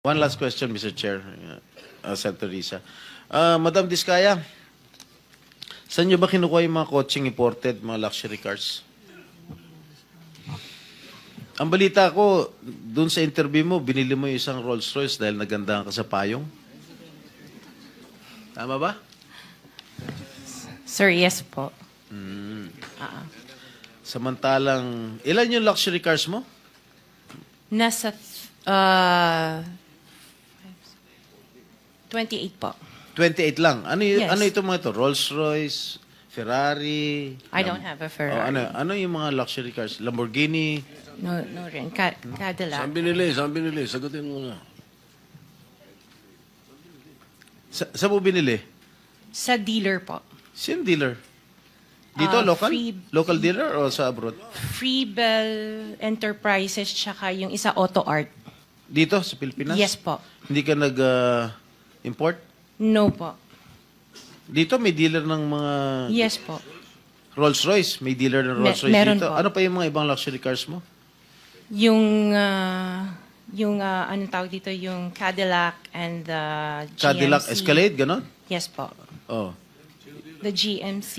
One last question, Mr. Chair, Senator Risa. Madam Diskaya, saan nyo ba kinukuha yung mga coaching imported, mga luxury cars? Ang balita ko, dun sa interview mo, binili mo yung isang Rolls Royce dahil nagandahan ka sa payong. Tama ba? Sir, yes po. Samantalang, ilan yung luxury cars mo? Nasa 28 po. 28 lang. Yes. Ano ito mga ito? Rolls Royce, Ferrari? I don't have a Ferrari. Ano yung mga luxury cars? Lamborghini? No rin. Cadillac. Saan binili? Saan binili? Sagutin mo na. Saan mo binili? Sa dealer po. Sino dealer? Dito, local? Local dealer o sa abroad? Freebell Enterprises tsaka yung isa Auto Art. Dito, sa Pilipinas? Yes po. Hindi ka nag-import? No po. Dito, may dealer ng mga Yes po. Rolls Royce. May dealer ng Rolls Royce meron dito. po. Ano pa yung mga ibang luxury cars mo? Yung anong tawag dito, yung Cadillac and the GMC. Cadillac Escalade, ganon? Yes po. Oh. The GMC.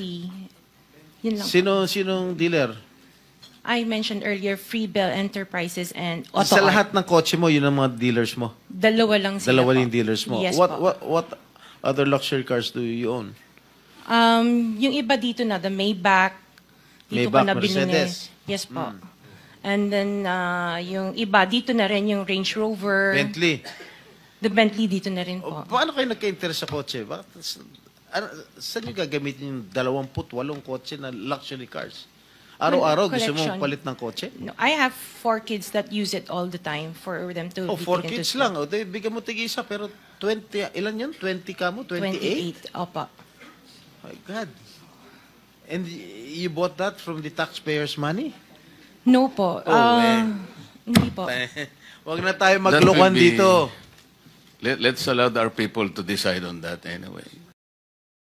Yun lang. Sinong dealer? I mentioned earlier Freebell Enterprises and Auto Sa Art. lahat ng kotse mo, yun ang mga dealers mo? Dalawa lang sila Dalawa po. yung dealers mo? Yes what, po. what other luxury cars do you own? Yung iba dito na, the Maybach. Dito Maybach, ko na binili. Mercedes. Yes po. And then, yung iba, dito na rin yung Range Rover. Bentley. The Bentley dito na rin O, po. paano kayo nagka-interest sa kotse? Saan nyo gagamitin yung 28 kotse na luxury cars? Araw-araw gusto mo Collection. palit ng kotse? No, I have 4 kids that use it all the time for them to Oh, be 4 taken to kids school. lang. O, bigyan mo tig-isa, pero 20, ilan yun? 20 ka mo? 28? 28. Opo. My God. And you bought that from the taxpayers' money? No po. Hindi po. Huwag na tayo That will maglokohan be- dito. Let's allow our people to decide on that anyway.